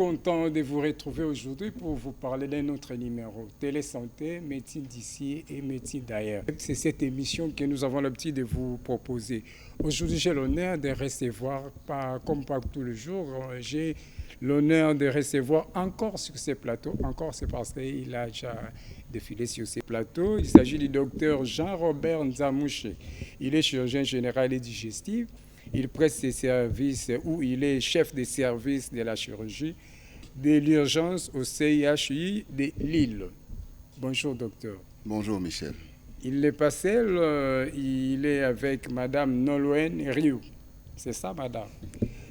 content de vous retrouver aujourd'hui pour vous parler d'un autre numéro, Télésanté, médecine d'ici et médecine d'ailleurs. C'est cette émission que nous avons l'habitude de vous proposer. Aujourd'hui, j'ai l'honneur de recevoir, comme pas tous les jours, j'ai l'honneur de recevoir encore sur ces plateaux, encore c'est parce qu'il a déjà défilé sur ces plateaux. Il s'agit du docteur Jean-Robert Nzamouché. Il est chirurgien général et digestif. Il prête ses services ou il est chef de service de la chirurgie de l'urgence au CHI de Lille. Bonjour docteur. Bonjour Michel. Il n'est pas seul, il est avec Madame Nolwenn Rioux. C'est ça madame?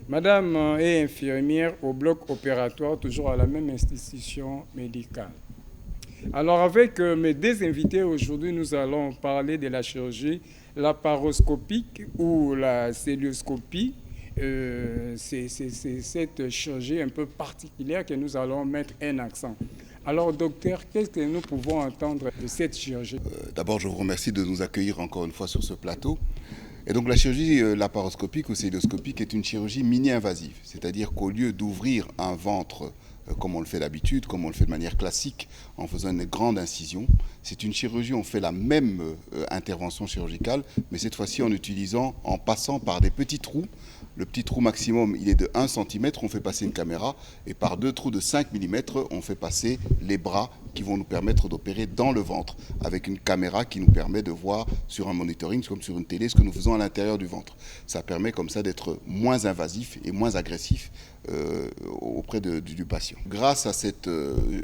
Madame est infirmière au bloc opératoire, toujours à la même institution médicale. Alors avec mes deux invités aujourd'hui, nous allons parler de la chirurgie laparoscopique ou la cœlioscopie. C'est cette chirurgie un peu particulière que nous allons mettre un accent. Alors docteur, qu'est-ce que nous pouvons entendre de cette chirurgie? D'abord, je vous remercie de nous accueillir encore une fois sur ce plateau. Et donc la chirurgie laparoscopique ou cœlioscopique est une chirurgie mini-invasive, c'est-à-dire qu'au lieu d'ouvrir un ventre comme on le fait d'habitude, comme on le fait de manière classique en faisant une grande incision, c'est une chirurgie, on fait la même intervention chirurgicale, mais cette fois-ci en passant par des petits trous. Le petit trou maximum, il est de 1 cm, on fait passer une caméra, et par 2 trous de 5 mm, on fait passer les bras qui vont nous permettre d'opérer dans le ventre, avec une caméra qui nous permet de voir sur un monitoring, comme sur une télé, ce que nous faisons à l'intérieur du ventre. Ça permet comme ça d'être moins invasif et moins agressif auprès du patient. Grâce à cette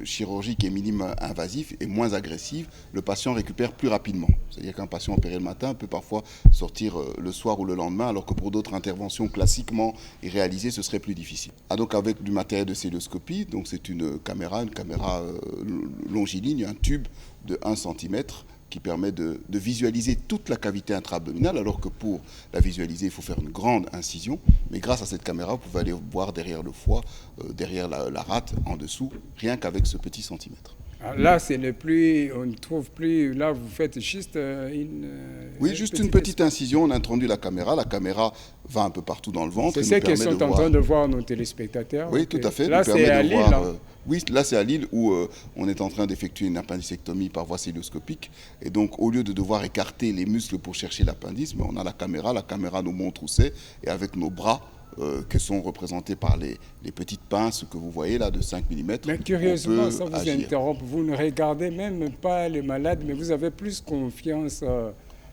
chirurgie qui est minime invasive et moins agressive, le patient récupère plus rapidement. C'est-à-dire qu'un patient opéré le matin peut parfois sortir le soir ou le lendemain, alors que pour d'autres interventions classiquement réalisées, ce serait plus difficile. Donc avec du matériel de cœlioscopie, donc c'est une caméra longiligne, un tube de 1 cm qui permet de visualiser toute la cavité intra-abdominale, alors que pour la visualiser, il faut faire une grande incision. Mais grâce à cette caméra, vous pouvez aller voir derrière le foie, derrière la rate, en dessous, rien qu'avec ce petit centimètre. Là, on ne trouve plus, là vous faites juste Oui, juste une petite incision, on introduit la caméra va un peu partout dans le ventre. C'est ce que sont en train de voir nos téléspectateurs. Oui, tout à fait. Là, c'est à Lille. Oui, là c'est à Lille où on est en train d'effectuer une appendicectomie par voie cœlioscopique. Et donc au lieu de devoir écarter les muscles pour chercher l'appendice, on a la caméra nous montre où c'est, et avec nos bras, qui sont représentés par les petites pinces que vous voyez là de 5 mm. Mais curieusement, ça vous interrompt, vous ne regardez même pas les malades, mais vous avez plus confiance.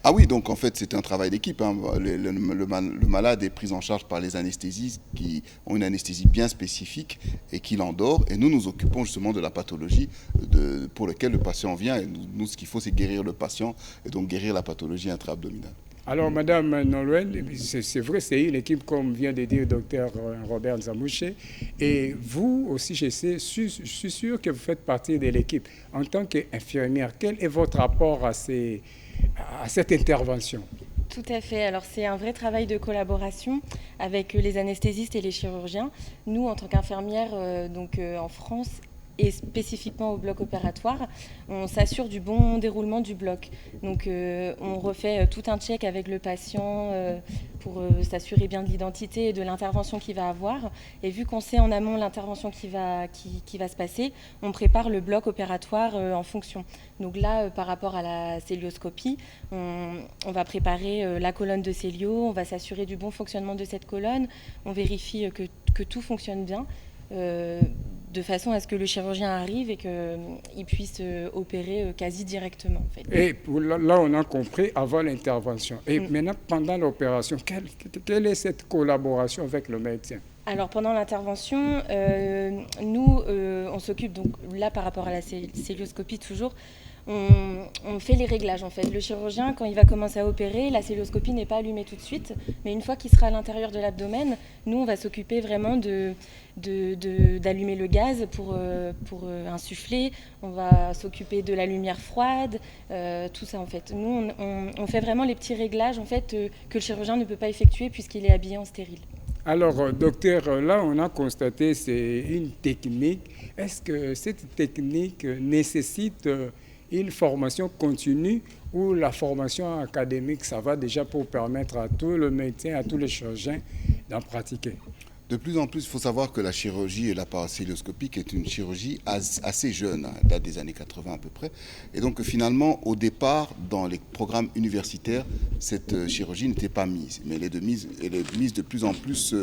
Ah oui, donc en fait c'est un travail d'équipe. Le malade est pris en charge par les anesthésistes qui ont une anesthésie bien spécifique et qui l'endort. Et nous nous occupons justement de la pathologie pour laquelle le patient vient. Et nous, ce qu'il faut, c'est guérir le patient et donc guérir la pathologie intra-abdominale. Alors, Madame Nolwenn, c'est vrai, c'est une équipe, comme vient de dire le docteur Robert Nzamouché. Et vous aussi, je suis sûr que vous faites partie de l'équipe. En tant qu'infirmière, quel est votre rapport à cette intervention? Tout à fait. Alors, c'est un vrai travail de collaboration avec les anesthésistes et les chirurgiens. Nous, en tant qu'infirmières, en France, et spécifiquement au bloc opératoire, on s'assure du bon déroulement du bloc. Donc on refait tout un check avec le patient pour s'assurer bien de l'identité et de l'intervention qu'il va avoir. Et vu qu'on sait en amont l'intervention qui va se passer, on prépare le bloc opératoire en fonction. Donc là, par rapport à la cœlioscopie, on va préparer la colonne de cœlio, on va s'assurer du bon fonctionnement de cette colonne, on vérifie que tout fonctionne bien. De façon à ce que le chirurgien arrive et qu'il puisse opérer quasi directement. En fait. Et là, on a compris avant l'intervention. Et maintenant, pendant l'opération, quelle est cette collaboration avec le médecin? Alors, pendant l'intervention, nous, on s'occupe, donc là, par rapport à la cœlioscopie toujours, on fait les réglages en fait. Le chirurgien, quand il va commencer à opérer, la cœlioscopie n'est pas allumée tout de suite, mais une fois qu'il sera à l'intérieur de l'abdomen, nous on va s'occuper vraiment d'allumer le gaz pour insuffler, on va s'occuper de la lumière froide, tout ça en fait. Nous on fait vraiment les petits réglages en fait que le chirurgien ne peut pas effectuer puisqu'il est habillé en stérile. Alors, docteur, là, on a constaté que c'est une technique. Est-ce que cette technique nécessite une formation continue ou la formation académique, ça va déjà pour permettre à tous les médecins, à tous les chirurgiens d'en pratiquer? De plus en plus, il faut savoir que la chirurgie laparocélioscopique est une chirurgie assez jeune, hein, elle date des années 80 à peu près. Et donc finalement, au départ, dans les programmes universitaires, cette chirurgie n'était pas mise. Mais elle est mise de plus en plus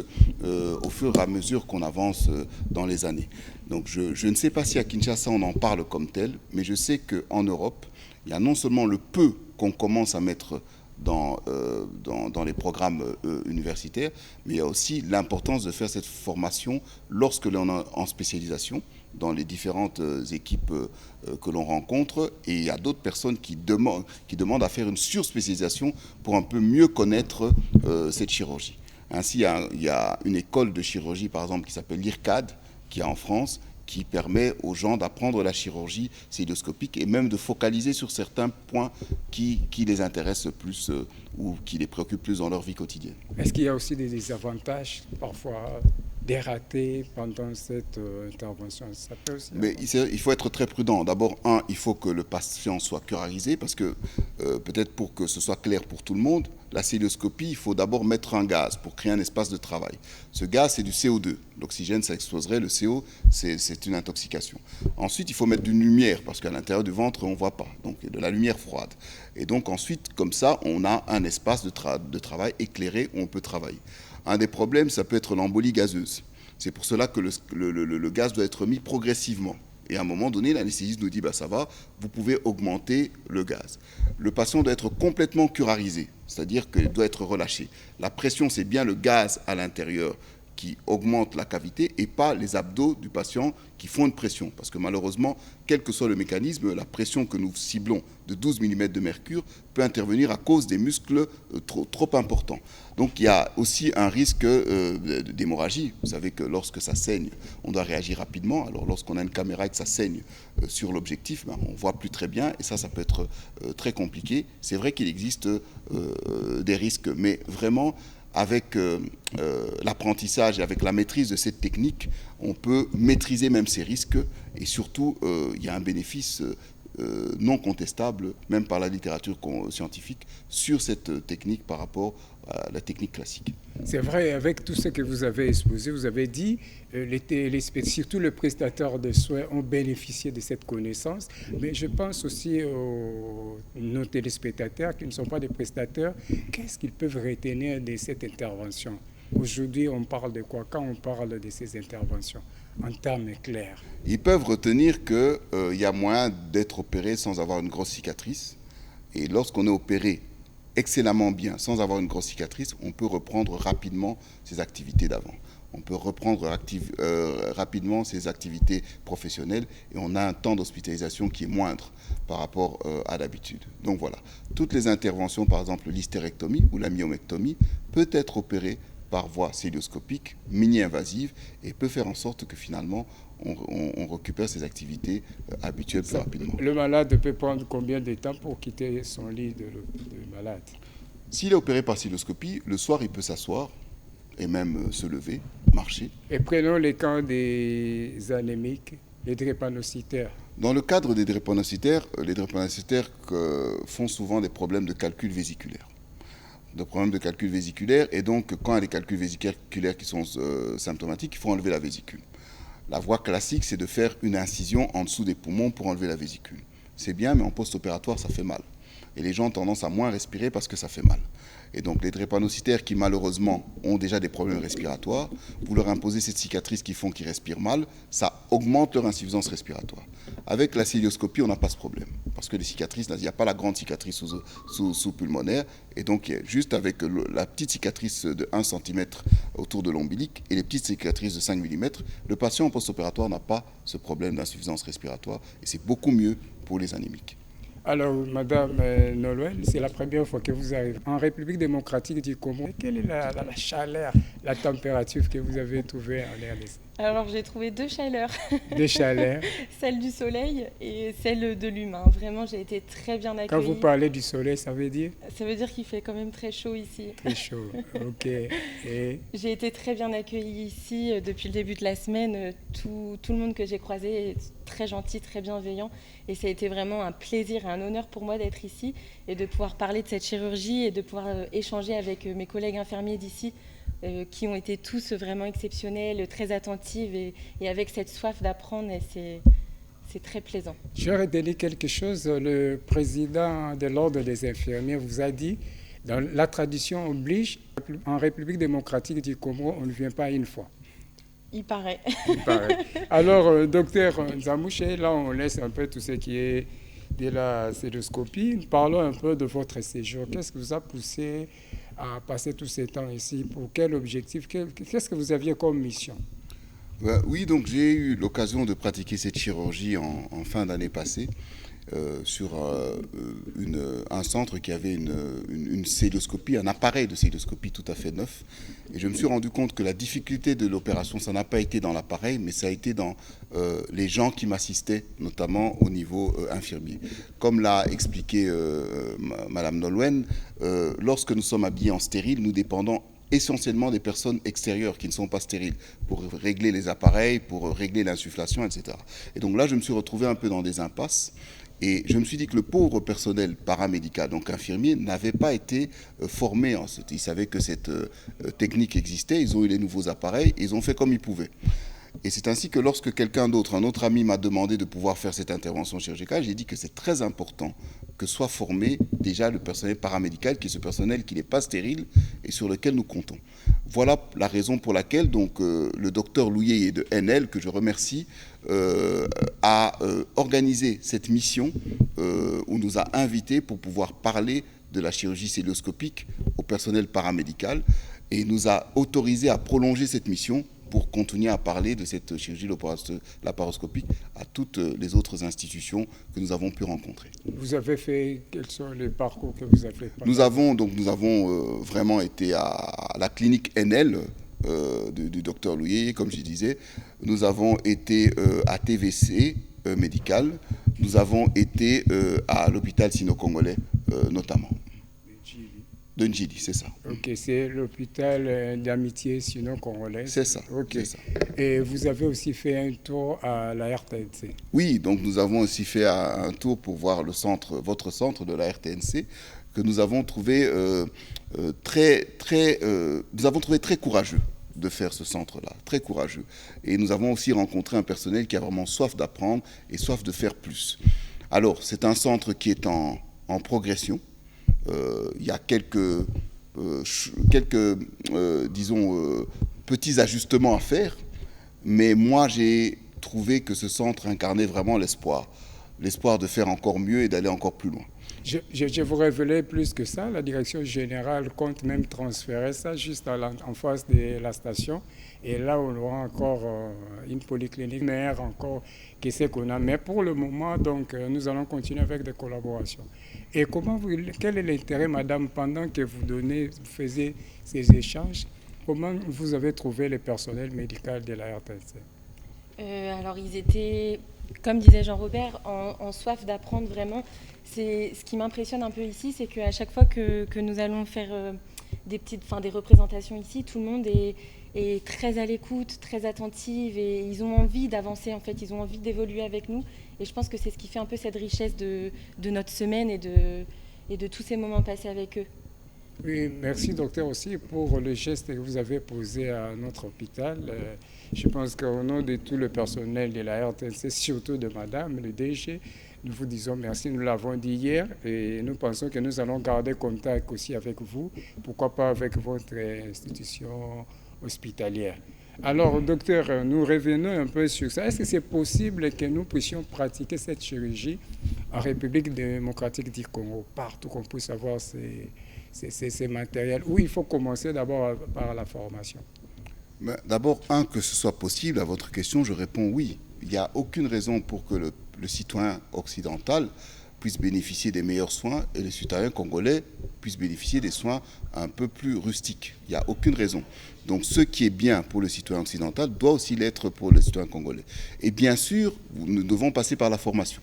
au fur et à mesure qu'on avance dans les années. Donc je ne sais pas si à Kinshasa on en parle comme tel, mais je sais qu'en Europe, il y a non seulement le peu qu'on commence à mettre dans les programmes universitaires, mais il y a aussi l'importance de faire cette formation lorsque l'on est en spécialisation dans les différentes équipes que l'on rencontre, et il y a d'autres personnes qui demandent à faire une surspécialisation pour un peu mieux connaître cette chirurgie. Ainsi, il y a une école de chirurgie, par exemple, qui s'appelle l'IRCAD, qui est en France, qui permet aux gens d'apprendre la chirurgie célioscopique et même de focaliser sur certains points qui les intéressent plus ou qui les préoccupent plus dans leur vie quotidienne. Est-ce qu'il y a aussi des désavantages, parfois des ratés pendant cette intervention? Ça peut aussi. Mais il faut être très prudent. D'abord, il faut que le patient soit curarisé, parce que peut-être pour que ce soit clair pour tout le monde, la célioscopie, il faut d'abord mettre un gaz pour créer un espace de travail. Ce gaz, c'est du CO2. L'oxygène, ça exploserait. Le CO, c'est une intoxication. Ensuite, il faut mettre d'une lumière, parce qu'à l'intérieur du ventre, on ne voit pas. Donc, de la lumière froide. Et donc, ensuite, comme ça, on a un espace de travail éclairé où on peut travailler. Un des problèmes, ça peut être l'embolie gazeuse. C'est pour cela que le gaz doit être mis progressivement. Et à un moment donné, l'anesthésiste nous dit « ça va, vous pouvez augmenter le gaz ». Le patient doit être complètement curarisé, c'est-à-dire qu'il doit être relâché. La pression, c'est bien le gaz à l'intérieur qui augmente la cavité et pas les abdos du patient qui font une pression. Parce que malheureusement, quel que soit le mécanisme, la pression que nous ciblons de 12 mm de mercure peut intervenir à cause des muscles trop importants. Donc il y a aussi un risque d'hémorragie. Vous savez que lorsque ça saigne, on doit réagir rapidement. Alors lorsqu'on a une caméra et que ça saigne sur l'objectif, on ne voit plus très bien et ça peut être très compliqué. C'est vrai qu'il existe des risques, mais vraiment, avec l'apprentissage et avec la maîtrise de cette technique, on peut maîtriser même ces risques et surtout, il y a un bénéfice non contestable, même par la littérature scientifique, sur cette technique par rapport à la technique classique. C'est vrai, avec tout ce que vous avez exposé, vous avez dit, surtout les prestataires de soins ont bénéficié de cette connaissance, mais je pense aussi aux nos téléspectateurs qui ne sont pas des prestataires, qu'est-ce qu'ils peuvent retenir de cette intervention? Aujourd'hui, on parle de quoi quand on parle de ces interventions, en termes clairs? Ils peuvent retenir qu'il y a moyen d'être opéré sans avoir une grosse cicatrice, et lorsqu'on est opéré excellemment bien, sans avoir une grosse cicatrice, on peut reprendre rapidement ses activités d'avant. On peut reprendre rapidement ses activités professionnelles et on a un temps d'hospitalisation qui est moindre par rapport à d'habitude. Donc voilà, toutes les interventions, par exemple l'hystérectomie ou la myomectomie, peut être opérée par voie célioscopique, mini-invasive, et peut faire en sorte que finalement, on récupère ses activités habituelles plus rapidement. Le malade peut prendre combien de temps pour quitter son lit de malade? S'il est opéré par célioscopie, le soir, il peut s'asseoir et même se lever, marcher. Et prenons les cas des anémiques, les drépanocytaires. Dans le cadre des drépanocytaires, les drépanocytaires font souvent des problèmes de calcul vésiculaire. Et donc quand il y a des calculs vésiculaires qui sont symptomatiques, il faut enlever la vésicule. La voie classique, c'est de faire une incision en dessous des poumons pour enlever la vésicule. C'est bien, mais en post-opératoire, ça fait mal. Et les gens ont tendance à moins respirer parce que ça fait mal. Et donc les drépanocytaires qui malheureusement ont déjà des problèmes respiratoires, vous leur imposez cette cicatrice qui font qu'ils respirent mal, ça augmente leur insuffisance respiratoire. Avec la célioscopie, on n'a pas ce problème. Parce que les cicatrices, il n'y a pas la grande cicatrice sous-pulmonaire. Et donc juste avec la petite cicatrice de 1 cm autour de l'ombilic et les petites cicatrices de 5 mm, le patient en post-opératoire n'a pas ce problème d'insuffisance respiratoire. Et c'est beaucoup mieux pour les anémiques. Alors, Madame Nolwenn, c'est la première fois que vous arrivez en République démocratique du Congo. Quelle est la chaleur, la température que vous avez trouvée en RDC? Alors, j'ai trouvé deux chaleurs. Deux chaleurs. Celle du soleil et celle de l'humain. Vraiment, j'ai été très bien accueillie. Quand vous parlez du soleil, ça veut dire? Ça veut dire qu'il fait quand même très chaud ici. Très chaud, ok. Et j'ai été très bien accueillie ici depuis le début de la semaine. Tout le monde que j'ai croisé est très gentil, très bienveillant. Et ça a été vraiment un plaisir et un honneur pour moi d'être ici et de pouvoir parler de cette chirurgie et de pouvoir échanger avec mes collègues infirmiers d'ici qui ont été tous vraiment exceptionnels, très attentifs et avec cette soif d'apprendre. Et c'est très plaisant. Je vais redonner quelque chose. Le président de l'Ordre des infirmiers vous a dit, dans la tradition oblige, en République démocratique du Congo, on ne vient pas une fois. Il paraît. Il paraît. Alors, docteur Nzamouche, là, on laisse un peu tout ce qui est de la cystoscopie. Parlons un peu de votre séjour. Qu'est-ce qui vous a poussé à passer tous ces temps ici? Pour quel objectif? Qu'est-ce que vous aviez comme mission? Oui, donc j'ai eu l'occasion de pratiquer cette chirurgie en fin d'année passée sur un centre qui avait une cystoscopie, un appareil de cystoscopie tout à fait neuf. Et je me suis rendu compte que la difficulté de l'opération, ça n'a pas été dans l'appareil, mais ça a été dans les gens qui m'assistaient, notamment au niveau infirmier. Comme l'a expliqué Madame Nolwenn, lorsque nous sommes habillés en stérile, nous dépendons essentiellement des personnes extérieures qui ne sont pas stériles pour régler les appareils, pour régler l'insufflation, etc. Et donc là, je me suis retrouvé un peu dans des impasses et je me suis dit que le pauvre personnel paramédical, donc infirmier, n'avait pas été formé en ce. Ils savaient que cette technique existait, ils ont eu les nouveaux appareils et ils ont fait comme ils pouvaient. Et c'est ainsi que lorsque quelqu'un d'autre, un autre ami m'a demandé de pouvoir faire cette intervention chirurgicale, j'ai dit que c'est très important que soit formé déjà le personnel paramédical, qui est ce personnel qui n'est pas stérile et sur lequel nous comptons. Voilà la raison pour laquelle donc, le docteur Louillet de NL, que je remercie, a organisé cette mission où nous a invités pour pouvoir parler de la chirurgie cystoscopique au personnel paramédical et nous a autorisé à prolonger cette mission pour continuer à parler de cette chirurgie laparoscopique à toutes les autres institutions que nous avons pu rencontrer. Vous avez fait, quels sont les parcours que vous avez fait? Nous avons vraiment été à la clinique NL du docteur Louillet, comme je disais. Nous avons été à TVC médical. Nous avons été à l'hôpital sino-congolais notamment. De Njili, c'est ça. Ok, c'est l'hôpital d'amitié sino-congolais. C'est ça. Ok. C'est ça. Et vous avez aussi fait un tour à la RTNC. Oui, donc nous avons aussi fait un tour pour voir le centre, votre centre de la RTNC, que nous avons trouvé très courageux de faire ce centre-là, très courageux. Et nous avons aussi rencontré un personnel qui a vraiment soif d'apprendre et soif de faire plus. Alors, c'est un centre qui est en progression. Il y a quelques petits ajustements à faire, mais moi j'ai trouvé que ce centre incarnait vraiment l'espoir de faire encore mieux et d'aller encore plus loin. Je vous révélais plus que ça, la direction générale compte même transférer ça juste en face de la station. Et là, on aura encore une polyclinique, mais encore qu'est-ce qu'on a. Mais pour le moment, donc, nous allons continuer avec des collaborations. Et quel est l'intérêt, madame, pendant que vous faisiez ces échanges, comment vous avez trouvé le personnel médical de la RTNC? Alors, ils étaient, comme disait Jean-Robert, en soif d'apprendre vraiment. Ce qui m'impressionne un peu ici, c'est qu'à chaque fois que nous allons faire des représentations ici, tout le monde est très à l'écoute, très attentive et ils ont envie d'avancer en fait, ils ont envie d'évoluer avec nous et je pense que c'est ce qui fait un peu cette richesse de notre semaine et de tous ces moments passés avec eux. Oui, merci docteur aussi pour le geste que vous avez posé à notre hôpital. Je pense qu'au nom de tout le personnel de la RTNC, surtout de madame, le DG, nous vous disons merci, nous l'avons dit hier et nous pensons que nous allons garder contact aussi avec vous, pourquoi pas avec votre institution hospitalière. Alors, docteur, nous revenons un peu sur ça. Est-ce que c'est possible que nous puissions pratiquer cette chirurgie en République démocratique du Congo, partout qu'on puisse avoir ces matériels, où il faut commencer d'abord par la formation? D'abord, que ce soit possible, à votre question, je réponds oui. Il n'y a aucune raison pour que le citoyen occidental puisse bénéficier des meilleurs soins et les citoyens congolais puissent bénéficier des soins un peu plus rustiques. Il n'y a aucune raison. Donc ce qui est bien pour le citoyen occidental doit aussi l'être pour le citoyen congolais. Et bien sûr, nous devons passer par la formation.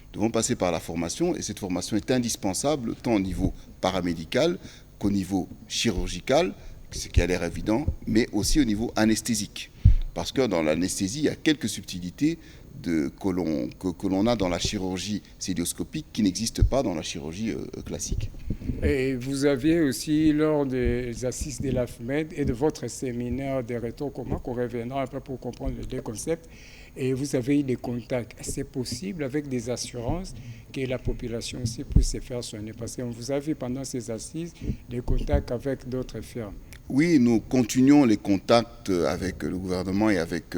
Nous devons passer par la formation et cette formation est indispensable tant au niveau paramédical qu'au niveau chirurgical, ce qui a l'air évident, mais aussi au niveau anesthésique. Parce que dans l'anesthésie, il y a quelques subtilités que l'on a dans la chirurgie cœlioscopique qui n'existe pas dans la chirurgie classique. Et vous aviez aussi, lors des assises de l'AFMED et de votre séminaire des rétro-communs, qu'on reviendra un peu pour comprendre les deux concepts, et vous avez eu des contacts. C'est possible avec des assurances que la population aussi puisse se faire soigner, parce qu'on vous a vu pendant ces assises des contacts avec d'autres firmes. Oui, nous continuons les contacts avec le gouvernement et avec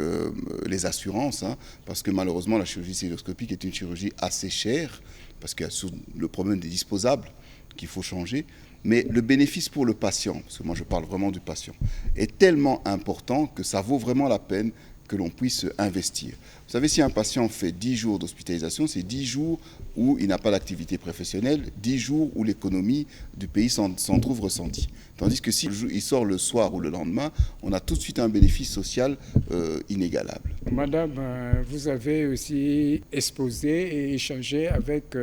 les assurances, parce que malheureusement la chirurgie cœlioscopique est une chirurgie assez chère, parce qu'il y a le problème des disposables qu'il faut changer. Mais le bénéfice pour le patient, parce que moi je parle vraiment du patient, est tellement important que ça vaut vraiment la peine que l'on puisse investir. Vous savez, si un patient fait 10 jours d'hospitalisation, c'est 10 jours où il n'a pas d'activité professionnelle, 10 jours où l'économie du pays s'en trouve ressentie. Tandis que s'il sort le soir ou le lendemain, on a tout de suite un bénéfice social inégalable. Madame, vous avez aussi exposé et échangé avec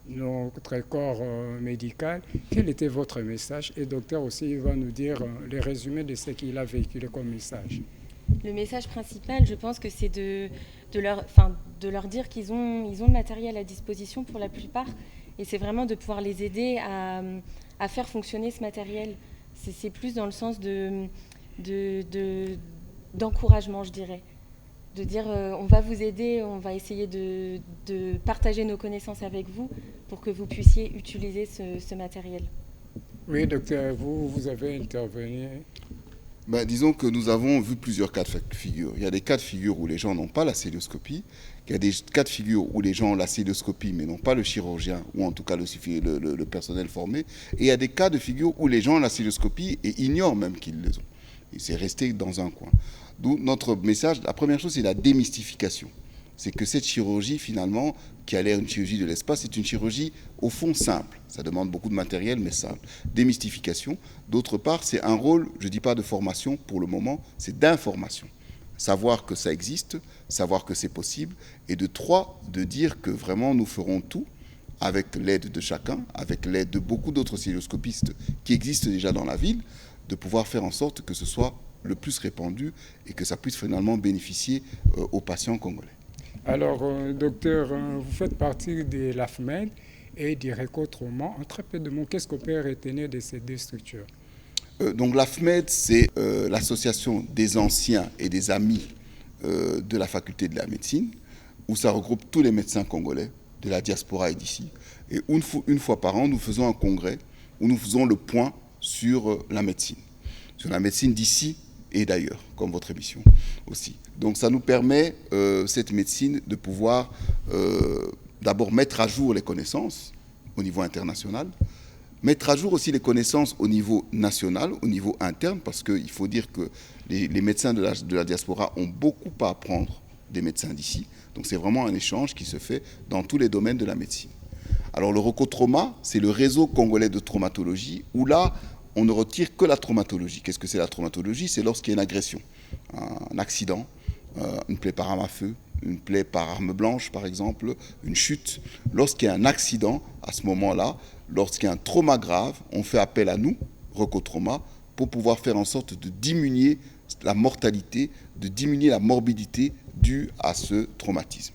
notre corps médical. Quel était votre message? Et le docteur aussi va nous dire le résumé de ce qu'il a véhiculé comme message. Le message principal, je pense que c'est de leur dire qu'ils ont le matériel à disposition pour la plupart. Et c'est vraiment de pouvoir les aider à faire fonctionner ce matériel. C'est plus dans le sens d'encouragement, je dirais. De dire on va vous aider, on va essayer de partager nos connaissances avec vous pour que vous puissiez utiliser ce matériel. Oui, docteur, vous avez intervenu. Disons que nous avons vu plusieurs cas de figure. Il y a des cas de figure où les gens n'ont pas la cœlioscopie. Il y a des cas de figure où les gens ont la cœlioscopie mais n'ont pas le chirurgien ou en tout cas le personnel formé. Et il y a des cas de figure où les gens ont la cœlioscopie et ignorent même qu'ils les ont. Et c'est resté dans un coin. D'où notre message, la première chose, c'est la démystification. C'est que cette chirurgie, finalement, qui a l'air une chirurgie de l'espace, c'est une chirurgie, au fond, simple. Ça demande beaucoup de matériel, mais simple. Démystification. D'autre part, c'est un rôle, je ne dis pas de formation pour le moment, c'est d'information. Savoir que ça existe, savoir que c'est possible. Et de dire que vraiment, nous ferons tout, avec l'aide de chacun, avec l'aide de beaucoup d'autres cœlioscopistes qui existent déjà dans la ville, de pouvoir faire en sorte que ce soit le plus répandu et que ça puisse finalement bénéficier aux patients congolais. Alors, docteur, vous faites partie de l'AFMED et du RECO-Trauma. En très peu de mots, qu'est-ce qu'on peut retenir de ces deux structures? Donc l'AFMED, c'est l'association des anciens et des amis de la faculté de la médecine, où ça regroupe tous les médecins congolais de la diaspora et d'ici. Et une fois par an, nous faisons un congrès où nous faisons le point sur la médecine d'ici et d'ailleurs, comme votre émission aussi. Donc ça nous permet, cette médecine, de pouvoir d'abord mettre à jour les connaissances au niveau international, mettre à jour aussi les connaissances au niveau national, au niveau interne, parce qu'il faut dire que les médecins de la diaspora ont beaucoup à apprendre des médecins d'ici. Donc c'est vraiment un échange qui se fait dans tous les domaines de la médecine. Alors le RECO-Trauma, c'est le réseau congolais de traumatologie, où là, on ne retire que la traumatologie. Qu'est-ce que c'est la traumatologie? C'est lorsqu'il y a une agression, un accident, une plaie par arme à feu, une plaie par arme blanche par exemple, une chute. Lorsqu'il y a un accident, à ce moment-là, lorsqu'il y a un trauma grave, on fait appel à nous, RECO-Trauma, pour pouvoir faire en sorte de diminuer la mortalité, de diminuer la morbidité due à ce traumatisme.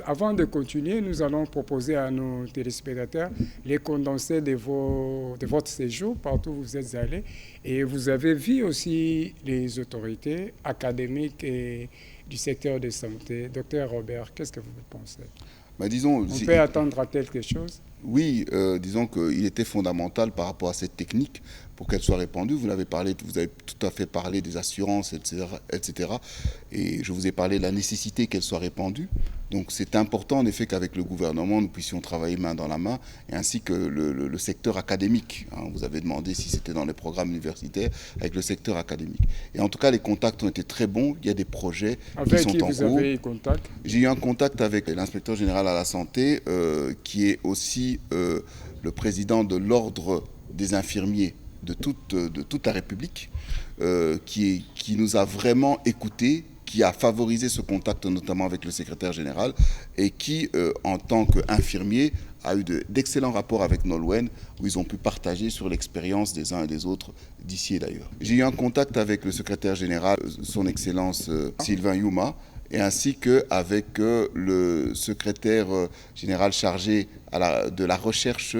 Avant de continuer, nous allons proposer à nos téléspectateurs les condensés de votre séjour, partout où vous êtes allés. Et vous avez vu aussi les autorités académiques et du secteur de santé. Docteur Robert, qu'est-ce que vous pensez? Disons, on peut attendre à quelque chose? Oui, disons qu'il était fondamental par rapport à cette technique pour qu'elle soit répandue. Vous avez tout à fait parlé des assurances, etc. Et je vous ai parlé de la nécessité qu'elle soit répandue. Donc c'est important en effet qu'avec le gouvernement, nous puissions travailler main dans la main, et ainsi que le secteur académique. Vous avez demandé si c'était dans les programmes universitaires, avec le secteur académique. Et en tout cas, les contacts ont été très bons. Il y a des projets qui sont en cours. Avec qui vous avez eu contact? J'ai eu un contact avec l'inspecteur général à la santé, qui est aussi le président de l'ordre des infirmiers de toute la République, qui nous a vraiment écoutés, qui a favorisé ce contact notamment avec le secrétaire général et qui, en tant qu'infirmier, a eu d'excellents rapports avec Nolwenn où ils ont pu partager sur l'expérience des uns et des autres d'ici et d'ailleurs. J'ai eu un contact avec le secrétaire général, son Excellence Sylvain Youma, et ainsi qu'avec le secrétaire général chargé de la recherche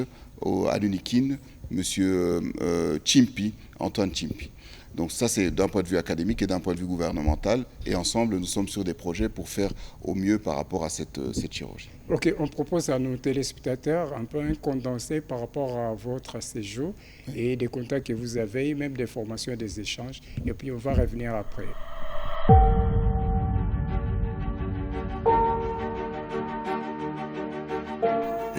à l'UNIKIN, M. Chimpi, Antoine Chimpi. Donc ça, c'est d'un point de vue académique et d'un point de vue gouvernemental. Et ensemble, nous sommes sur des projets pour faire au mieux par rapport à cette chirurgie. Ok, on propose à nos téléspectateurs un peu un condensé par rapport à votre séjour et des contacts que vous avez, même des formations et des échanges. Et puis on va revenir après.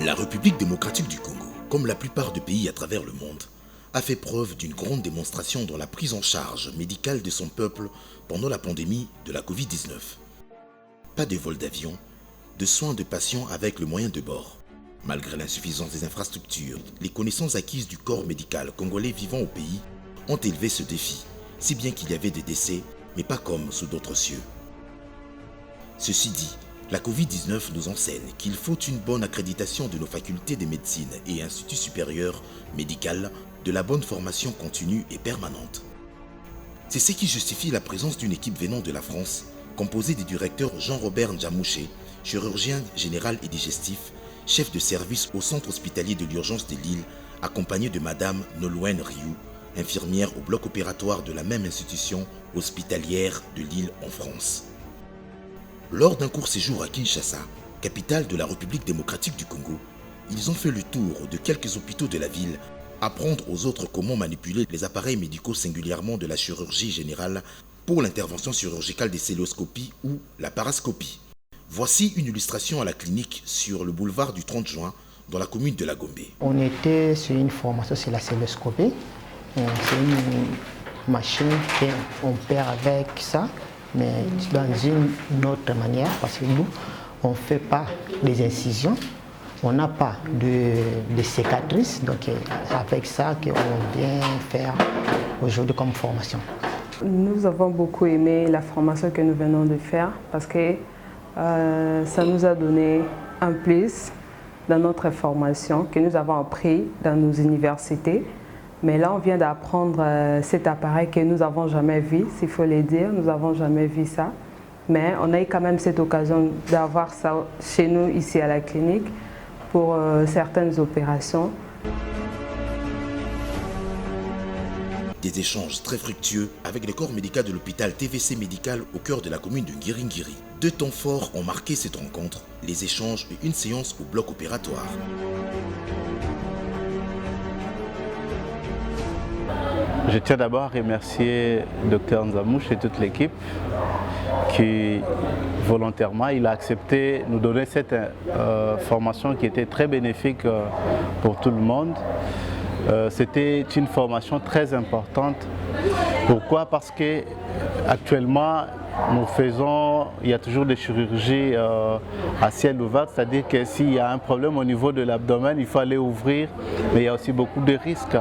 La République démocratique du Congo, comme la plupart des pays à travers le monde, a fait preuve d'une grande démonstration dans la prise en charge médicale de son peuple pendant la pandémie de la Covid-19. Pas de vol d'avion, de soins de patients avec le moyen de bord. Malgré l'insuffisance des infrastructures, les connaissances acquises du corps médical congolais vivant au pays ont élevé ce défi, si bien qu'il y avait des décès, mais pas comme sous d'autres cieux. Ceci dit, la Covid-19 nous enseigne qu'il faut une bonne accréditation de nos facultés de médecine et instituts supérieurs médicaux, de la bonne formation continue et permanente. C'est ce qui justifie la présence d'une équipe venant de la France, composée du directeur Jean-Robert Njamouché, chirurgien général et digestif, chef de service au centre hospitalier de l'urgence de Lille, accompagné de Madame Nolwenn Rioux, infirmière au bloc opératoire de la même institution hospitalière de Lille en France. Lors d'un court séjour à Kinshasa, capitale de la République démocratique du Congo, ils ont fait le tour de quelques hôpitaux de la ville, apprendre aux autres comment manipuler les appareils médicaux, singulièrement de la chirurgie générale, pour l'intervention chirurgicale des cœlioscopies ou la parascopie. Voici une illustration à la clinique sur le boulevard du 30 juin, dans la commune de La Gombe. On était sur une formation sur la cœlioscopie. C'est une machine qu'on perd avec ça, mais dans une autre manière, parce que nous, on ne fait pas des incisions. On n'a pas de cicatrices, donc avec ça qu'on vient faire aujourd'hui comme formation. Nous avons beaucoup aimé la formation que nous venons de faire parce que ça nous a donné un plus dans notre formation que nous avons appris dans nos universités. Mais là, on vient d'apprendre cet appareil que nous n'avons jamais vu, s'il faut le dire, nous n'avons jamais vu ça. Mais on a eu quand même cette occasion d'avoir ça chez nous, ici à la clinique, pour certaines opérations. Des échanges très fructueux avec le corps médical de l'hôpital TVC médical au cœur de la commune de Ngiringiri. 2 temps forts ont marqué cette rencontre, les échanges et une séance au bloc opératoire. Je tiens d'abord à remercier Dr Nzamouche et toute l'équipe qui, volontairement, il a accepté de nous donner cette formation qui était très bénéfique pour tout le monde. C'était une formation très importante. Pourquoi? Parce que actuellement, il y a toujours des chirurgies à ciel ouvert, c'est-à-dire que s'il y a un problème au niveau de l'abdomen, il faut aller ouvrir, mais il y a aussi beaucoup de risques.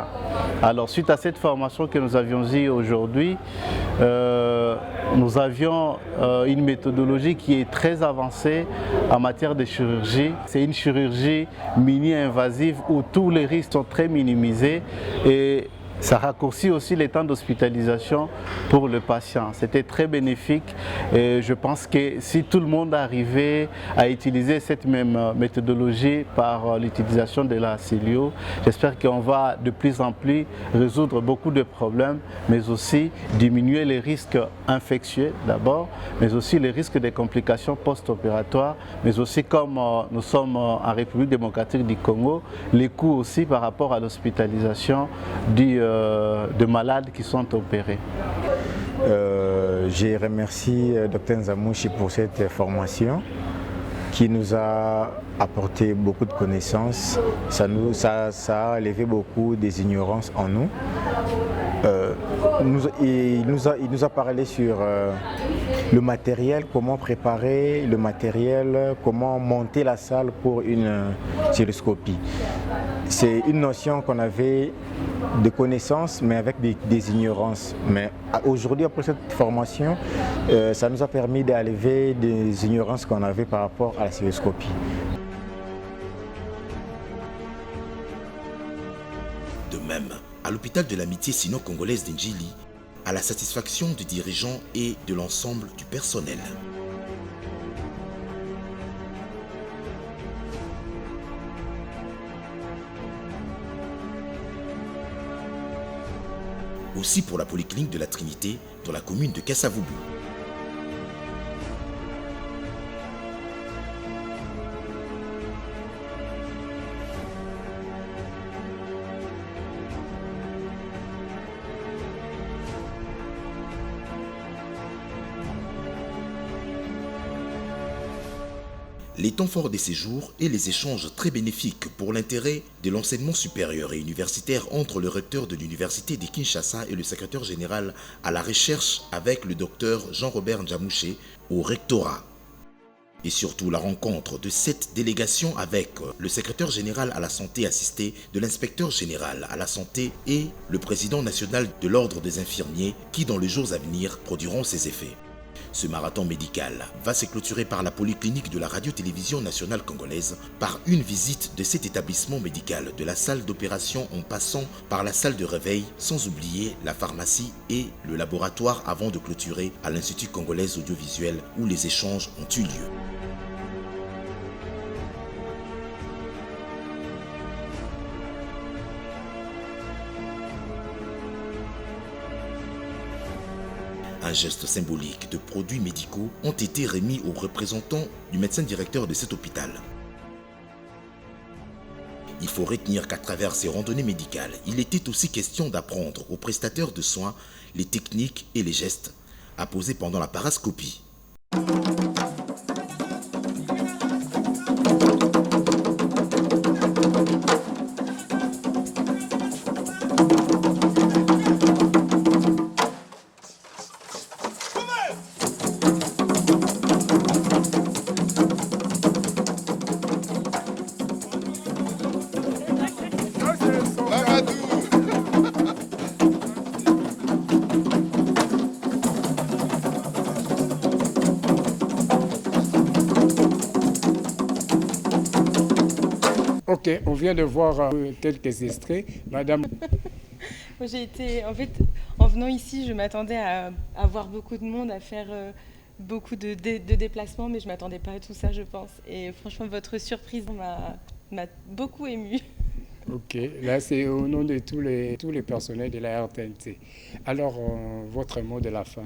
Alors, suite à cette formation que nous avions eue aujourd'hui, nous avions une méthodologie qui est très avancée en matière de chirurgie. C'est une chirurgie mini-invasive où tous les risques sont très minimisés et ça raccourcit aussi les temps d'hospitalisation pour le patient. C'était très bénéfique et je pense que si tout le monde arrivait à utiliser cette même méthodologie par l'utilisation de la cellio, j'espère qu'on va de plus en plus résoudre beaucoup de problèmes, mais aussi diminuer les risques infectieux d'abord, mais aussi les risques des complications post-opératoires, mais aussi comme nous sommes en République démocratique du Congo, les coûts aussi par rapport à l'hospitalisation de malades qui sont opérés. Je remercie Dr Nzamouche pour cette formation qui nous a apporté beaucoup de connaissances. Ça a levé beaucoup des ignorances en nous. Il nous a parlé sur le matériel, comment préparer le matériel, comment monter la salle pour une cœlioscopie. C'est une notion qu'on avait de connaissances, mais avec des ignorances. Mais aujourd'hui, après cette formation, ça nous a permis d'enlever des ignorances qu'on avait par rapport à la cœlioscopie. De même, à l'hôpital de l'amitié sino-congolaise d'Ndjili, à la satisfaction des dirigeants et de l'ensemble du personnel. aussi pour la polyclinique de la Trinité dans la commune de Kassavoubou. Les temps forts des séjours et les échanges très bénéfiques pour l'intérêt de l'enseignement supérieur et universitaire entre le recteur de l'université de Kinshasa et le secrétaire général à la recherche avec le docteur Jean-Robert Nzamouche au rectorat. Et surtout la rencontre de cette délégation avec le secrétaire général à la santé assisté de l'inspecteur général à la santé et le président national de l'ordre des infirmiers qui dans les jours à venir produiront ses effets. Ce marathon médical va se clôturer par la polyclinique de la radio-télévision nationale congolaise par une visite de cet établissement médical de la salle d'opération en passant par la salle de réveil, sans oublier la pharmacie et le laboratoire avant de clôturer à l'Institut congolais audiovisuel où les échanges ont eu lieu. Un geste symbolique de produits médicaux ont été remis aux représentants du médecin directeur de cet hôpital. Il faut retenir qu'à travers ces randonnées médicales, il était aussi question d'apprendre aux prestataires de soins les techniques et les gestes à poser pendant la parascopie. Ok, on vient de voir quelques extraits. Madame. J'ai été, en fait, en venant ici, je m'attendais à voir beaucoup de monde, à faire beaucoup de déplacements, mais je ne m'attendais pas à tout ça, je pense. Et franchement, votre surprise m'a beaucoup émue. Ok, là c'est au nom de tous les personnels de la RTNT. Alors, votre mot de la fin?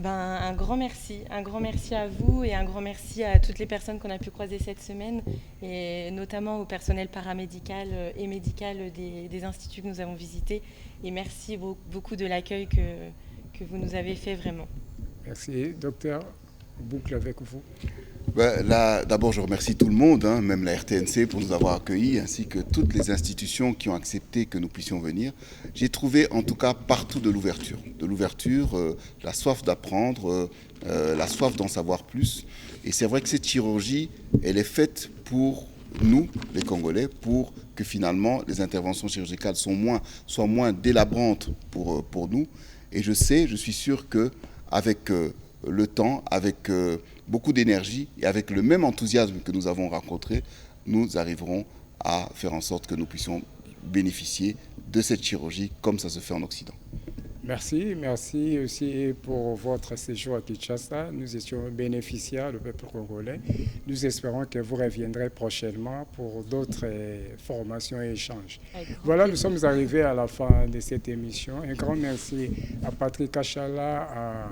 Un grand merci à vous et un grand merci à toutes les personnes qu'on a pu croiser cette semaine et notamment au personnel paramédical et médical des instituts que nous avons visités. Et merci beaucoup de l'accueil que vous nous avez fait vraiment. Merci. Docteur, boucle avec vous. Là, d'abord, je remercie tout le monde, même la RTNC pour nous avoir accueillis, ainsi que toutes les institutions qui ont accepté que nous puissions venir. J'ai trouvé en tout cas partout de l'ouverture, la soif d'apprendre, la soif d'en savoir plus. Et c'est vrai que cette chirurgie, elle est faite pour nous, les Congolais, pour que finalement les interventions chirurgicales soient moins délabrantes pour nous. Et je suis sûr qu'avec le temps, avec beaucoup d'énergie et avec le même enthousiasme que nous avons rencontré, nous arriverons à faire en sorte que nous puissions bénéficier de cette chirurgie comme ça se fait en Occident. Merci aussi pour votre séjour à Kinshasa. Nous étions bénéficiaires, le peuple congolais. Nous espérons que vous reviendrez prochainement pour d'autres formations et échanges. Voilà, nous sommes arrivés à la fin de cette émission. Un grand merci à Patrick Achala, à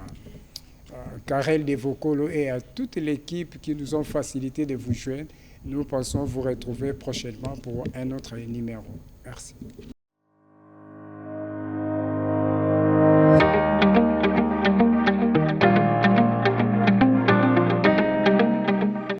Karel Devokolo et à toute l'équipe qui nous ont facilité de vous joindre. Nous pensons vous retrouver prochainement pour un autre numéro. Merci.